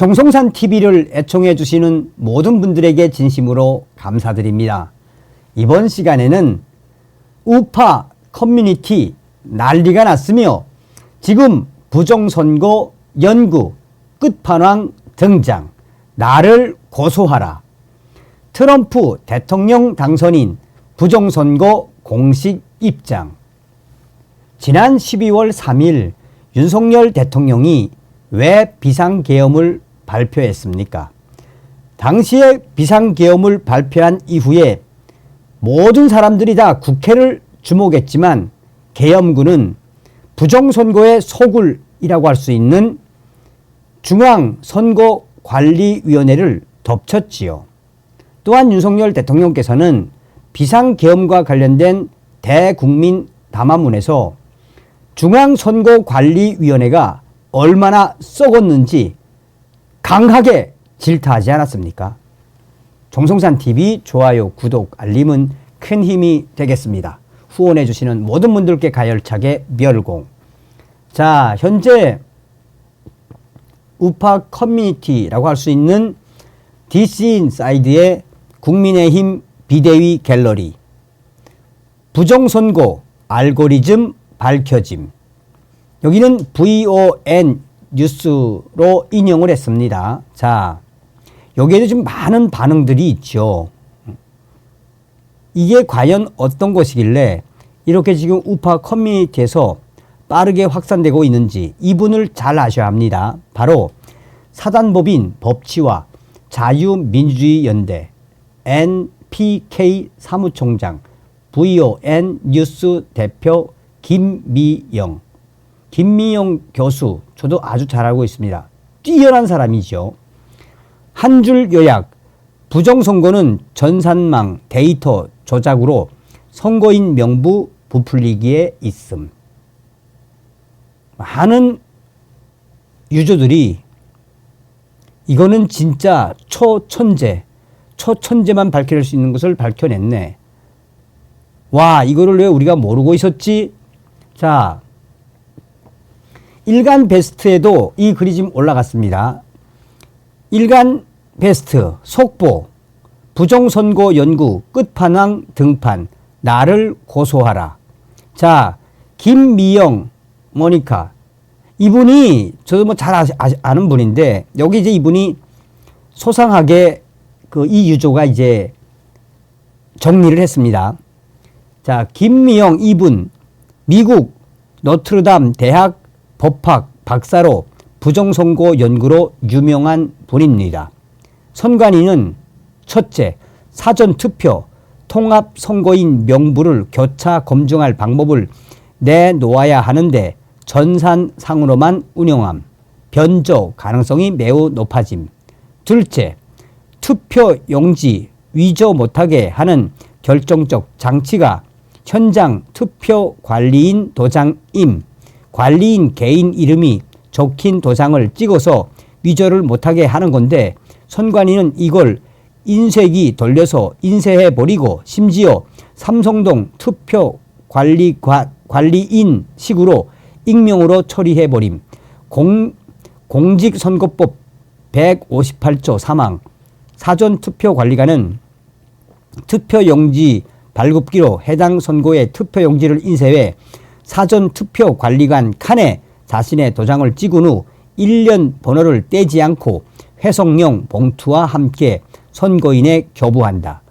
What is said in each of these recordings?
정성산 TV를 애청해 주시는 모든 분들에게 진심으로 감사드립니다. 이번 시간에는 우파 커뮤니티 난리가 났으며 지금 부정선거 연구 끝판왕 등장, 나를 고소하라, 트럼프 대통령 당선인 부정선거 공식 입장. 지난 12월 3일 윤석열 대통령이 왜 비상계엄을 발표했습니까? 당시에 비상계엄을 발표한 이후에 모든 사람들이 다 국회를 주목했지만 계엄군은 부정선거의 소굴이라고 할 수 있는 중앙선거관리위원회를 덮쳤지요. 또한 윤석열 대통령께서는 비상계엄과 관련된 대국민 담화문에서 중앙선거관리위원회가 얼마나 썩었는지 강하게 질타하지 않았습니까? 정성산TV 좋아요, 구독, 알림은 큰 힘이 되겠습니다. 후원해 주시는 모든 분들께 가열차게 멸공. 자, 현재 우파 커뮤니티라고 할 수 있는 DC인사이드의 국민의힘 비대위 갤러리, 부정선거 알고리즘 밝혀짐. 여기는 VON 뉴스로 인용을 했습니다. 자, 여기에도 좀 많은 반응들이 있죠. 이게 과연 어떤 것이길래 이렇게 지금 우파 커뮤니티에서 빠르게 확산되고 있는지 이분을 잘 아셔야 합니다. 바로 사단법인 법치와 자유민주주의연대 NPK 사무총장 VON 뉴스 대표 김미영 교수, 저도 아주 잘 알고 있습니다. 뛰어난 사람이죠. 한 줄 요약, 부정선거는 전산망 데이터 조작으로 선거인 명부 부풀리기에 있음. 많은 유저들이 이거는 진짜 초천재만 밝혀낼 수 있는 것을 밝혀냈네. 와, 이거를 왜 우리가 모르고 있었지? 자, 일간 베스트에도 이 글이 지금 올라갔습니다. 일간 베스트 속보, 부정선거 연구 끝판왕 등판, 나를 고소하라. 자, 김미영 모니카, 이분이 저도 뭐 잘 아는 분인데 여기 이제 이분이 소상하게 이 유저가 이제 정리를 했습니다. 자, 김미영 이분 미국 노트르담 대학 법학 박사로 부정선거 연구로 유명한 분입니다. 선관위는 첫째, 사전투표 통합선거인 명부를 교차 검증할 방법을 내놓아야 하는데 전산상으로만 운영함, 변조 가능성이 매우 높아짐. 둘째, 투표용지 위조 못하게 하는 결정적 장치가 현장 투표관리인 도장임, 관리인 개인 이름이 적힌 도장을 찍어서 위조를 못하게 하는 건데 선관위는 이걸 인쇄기 돌려서 인쇄해버리고 심지어 삼성동 투표관리인 식으로 익명으로 처리해버림. 공직선거법 158조 사망. 사전투표관리관은 투표용지 발급기로 해당 선거의 투표용지를 인쇄해 사전투표관리관 칸에 자신의 도장을 찍은 후 1년 번호를 떼지 않고 회성용 봉투와 함께 선거인에 교부한다.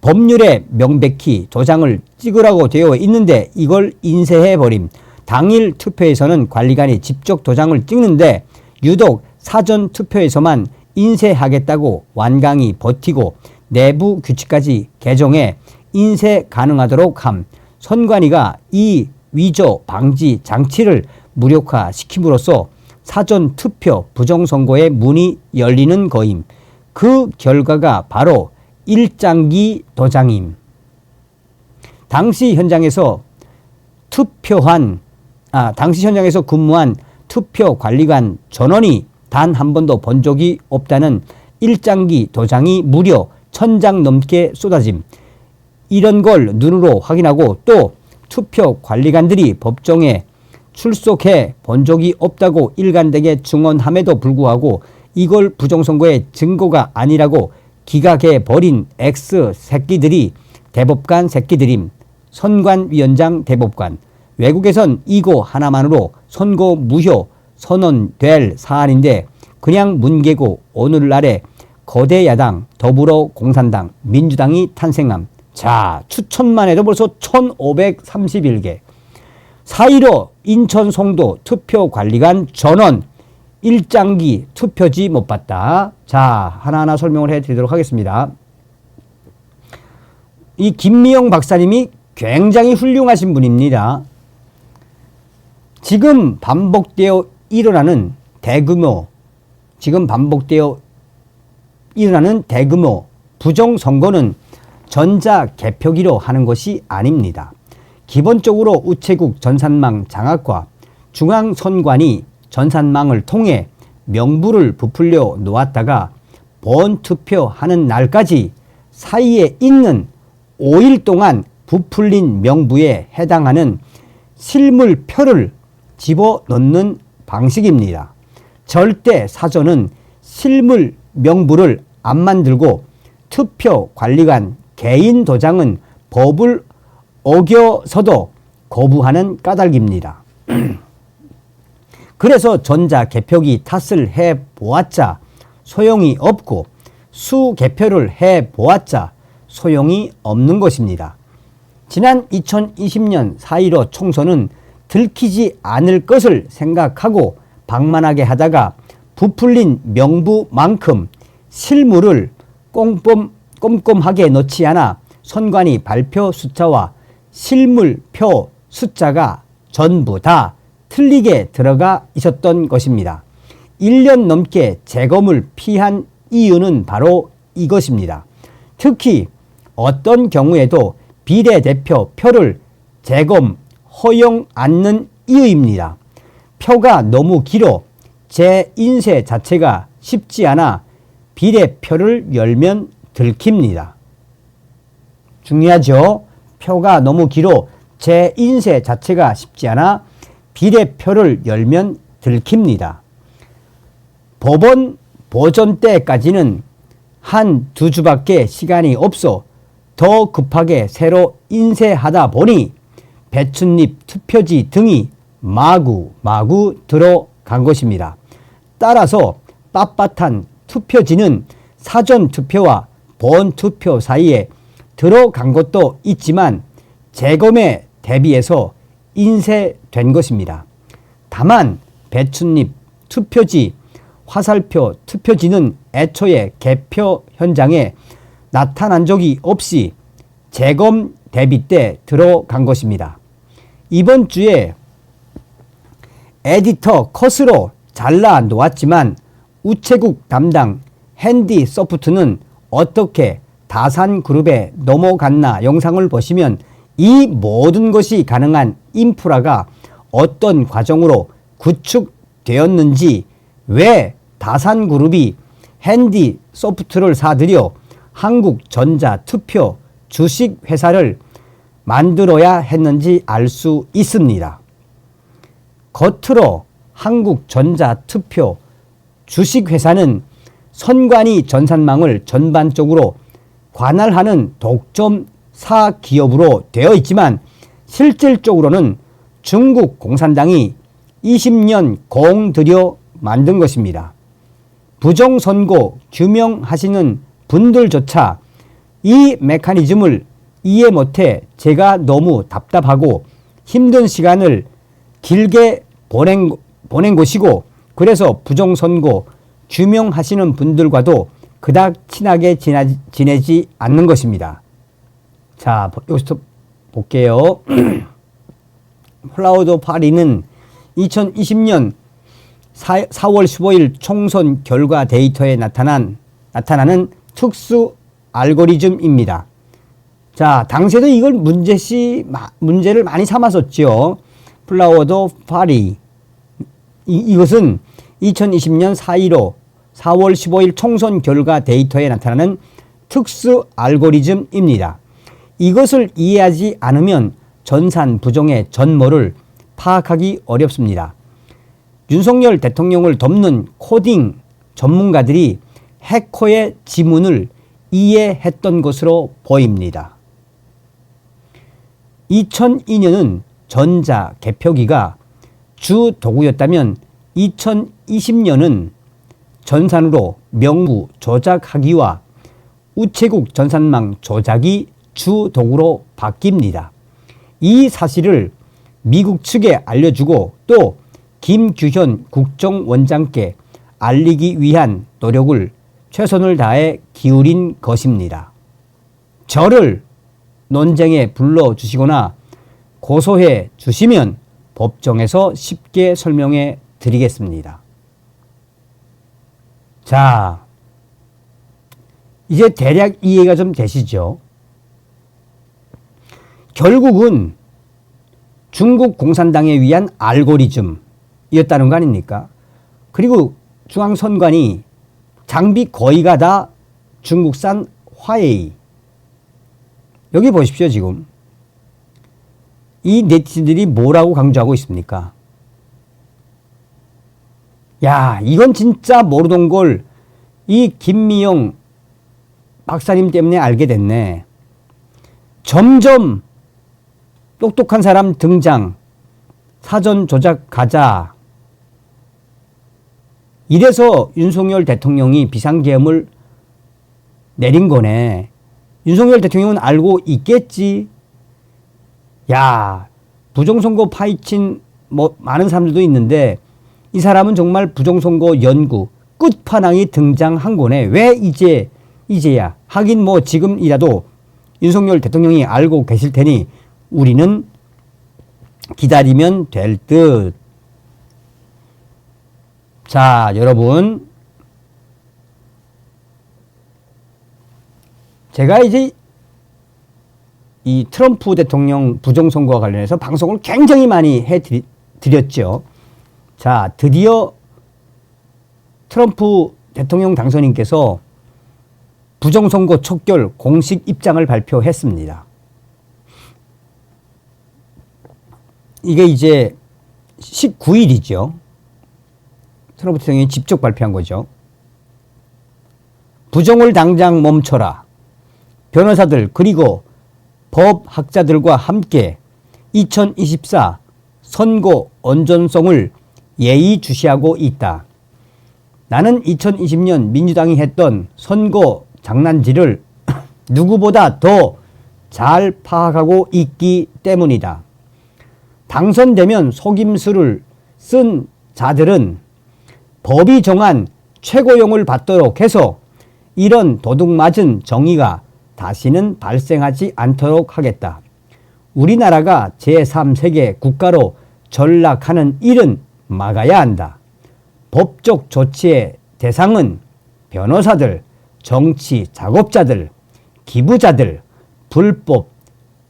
법률에 명백히 도장을 찍으라고 되어 있는데 이걸 인쇄해버림. 당일 투표에서는 관리관이 직접 도장을 찍는데 유독 사전투표에서만 인쇄하겠다고 완강히 버티고 내부 규칙까지 개정해 인쇄 가능하도록 함. 선관위가 이 위조 방지 장치를 무력화시킴으로써 사전투표 부정선거의 문이 열리는 거임. 그 결과가 바로 일장기 도장임. 당시 현장에서 근무한 투표관리관 전원이 단 한 번도 본 적이 없다는 일장기 도장이 무려 1000장 넘게 쏟아짐. 이런 걸 눈으로 확인하고 또 투표관리관들이 법정에 출석해 본 적이 없다고 일관되게 증언함에도 불구하고 이걸 부정선거의 증거가 아니라고 기각해 버린 X 새끼들이 대법관 새끼들임. 선관위원장 대법관. 외국에선 이거 하나만으로 선거 무효 선언될 사안인데 그냥 뭉개고 오늘날에 거대 야당 더불어공산당 민주당이 탄생함. 자, 추천만 해도 벌써 1531개. 4.15 인천 송도 투표관리관 전원 일장기 투표지 못 봤다. 자, 하나하나 설명을 해드리도록 하겠습니다. 이 김미영 박사님이 굉장히 훌륭하신 분입니다. 지금 반복되어 일어나는 대규모 부정선거는 전자개표기로 하는 것이 아닙니다. 기본적으로 우체국 전산망 장악과 중앙선관위 전산망을 통해 명부를 부풀려 놓았다가 본투표하는 날까지 사이에 있는 5일 동안 부풀린 명부에 해당하는 실물표를 집어넣는 방식입니다. 절대 사전은 실물 명부를 안 만들고 투표관리관 개인 도장은 법을 어겨서도 거부하는 까닭입니다. 그래서 전자개표기 탓을 해보았자 소용이 없고 수개표를 해보았자 소용이 없는 것입니다. 지난 2020년 4.15 총선은 들키지 않을 것을 생각하고 방만하게 하다가 부풀린 명부만큼 실물을 꼼꼼하게 넣지 않아 선관위 발표 숫자와 실물표 숫자가 전부 다 틀리게 들어가 있었던 것입니다. 1년 넘게 재검을 피한 이유는 바로 이것입니다. 특히 어떤 경우에도 비례대표 표를 재검 허용 않는 이유입니다. 표가 너무 길어 재인쇄 자체가 쉽지 않아 비례표를 열면 들킵니다. 중요하죠? 표가 너무 길어 재인쇄 자체가 쉽지 않아 비례표를 열면 들킵니다. 법원 보존 때까지는 한두 주밖에 시간이 없어 더 급하게 새로 인쇄하다 보니 배춧잎 투표지 등이 마구 들어간 것입니다. 따라서 빳빳한 투표지는 사전투표와 본투표 사이에 들어간 것도 있지만 재검에 대비해서 인쇄된 것입니다. 다만 배춧잎 투표지, 화살표 투표지는 애초에 개표 현장에 나타난 적이 없이 재검 대비 때 들어간 것입니다. 이번 주에 에디터 컷으로 잘라 놓았지만 우체국 담당 핸디 소프트는 어떻게 다산그룹에 넘어갔나 영상을 보시면 이 모든 것이 가능한 인프라가 어떤 과정으로 구축되었는지, 왜 다산그룹이 핸디 소프트를 사들여 한국전자투표 주식회사를 만들어야 했는지 알 수 있습니다. 겉으로 한국전자투표 주식회사는 선관위 전산망을 전반적으로 관할하는 독점 사기업으로 되어 있지만 실질적으로는 중국 공산당이 20년 공들여 만든 것입니다. 부정선거 규명하시는 분들조차 이 메커니즘을 이해 못해 제가 너무 답답하고 힘든 시간을 길게 보낸 것이고, 그래서 부정선거 규명하시는 분들과도 그닥 친하게 지내지 않는 것입니다. 자, 여기서 볼게요. 플라우드 파리는 2020년 4월 15일 총선 결과 데이터에 나타나는 특수 알고리즘입니다. 자, 당시에도 이걸 문제를 많이 삼았었죠. 플라워드 파리. 이것은 2020년 4.15 4월 15일 총선 결과 데이터에 나타나는 특수 알고리즘입니다. 이것을 이해하지 않으면 전산 부정의 전모를 파악하기 어렵습니다. 윤석열 대통령을 덮는 코딩 전문가들이 해커의 지문을 이해했던 것으로 보입니다. 2002년은 전자 개표기가 주 도구였다면 2020년은 전산으로 명부 조작하기와 우체국 전산망 조작이 주 도구로 바뀝니다. 이 사실을 미국 측에 알려주고 또 김규현 국정원장께 알리기 위한 노력을 최선을 다해 기울인 것입니다. 저를 논쟁에 불러주시거나 고소해 주시면 법정에서 쉽게 설명해 드리겠습니다. 자, 이제 대략 이해가 좀 되시죠? 결국은 중국 공산당에 의한 알고리즘이었다는 거 아닙니까? 그리고 중앙선관위 장비 거의가 다 중국산 화웨이. 여기 보십시오. 지금 이 네티즌들이 뭐라고 강조하고 있습니까? 야, 이건 진짜 모르던 걸 이 김미영 박사님 때문에 알게 됐네. 점점 똑똑한 사람 등장. 사전 조작 가자. 이래서 윤석열 대통령이 비상계엄을 내린 거네. 윤석열 대통령은 알고 있겠지. 야, 부정선거 파헤친 많은 사람들도 있는데 이 사람은 정말 부정선거 연구 끝판왕이 등장한 거네. 왜 이제야. 하긴 지금이라도 윤석열 대통령이 알고 계실 테니 우리는 기다리면 될 듯. 자, 여러분. 제가 이제 이 트럼프 대통령 부정선거와 관련해서 방송을 굉장히 많이 해드렸죠. 자, 드디어 트럼프 대통령 당선인께서 부정선거 촉결 공식 입장을 발표했습니다. 이게 이제 19일이죠. 트럼프 대통령이 직접 발표한 거죠. 부정을 당장 멈춰라. 변호사들 그리고 법학자들과 함께 2024 선거 온전성을 예의주시하고 있다. 나는 2020년 민주당이 했던 선거 장난질을 누구보다 더 잘 파악하고 있기 때문이다. 당선되면 속임수를 쓴 자들은 법이 정한 최고형을 받도록 해서 이런 도둑맞은 정의가 다시는 발생하지 않도록 하겠다. 우리나라가 제3세계 국가로 전락하는 일은 막아야 한다. 법적 조치의 대상은 변호사들, 정치 작업자들, 기부자들, 불법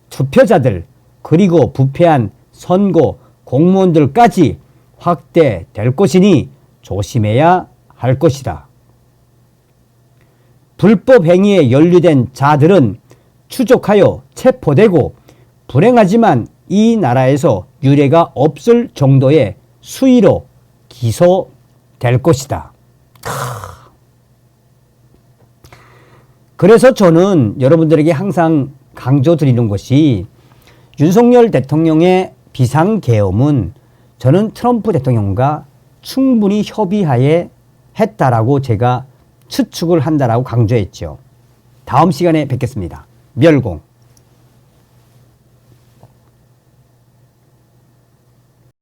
투표자들, 그리고 부패한 선거 공무원들까지 확대될 것이니 조심해야 할 것이다. 불법 행위에 연루된 자들은 추적하여 체포되고 불행하지만 이 나라에서 유례가 없을 정도의 수위로 기소될 것이다. 그래서 저는 여러분들에게 항상 강조드리는 것이 윤석열 대통령의 비상계엄은 저는 트럼프 대통령과 충분히 협의하에 했다라고 제가 추측을 한다라고 강조했죠. 다음 시간에 뵙겠습니다. 멸공.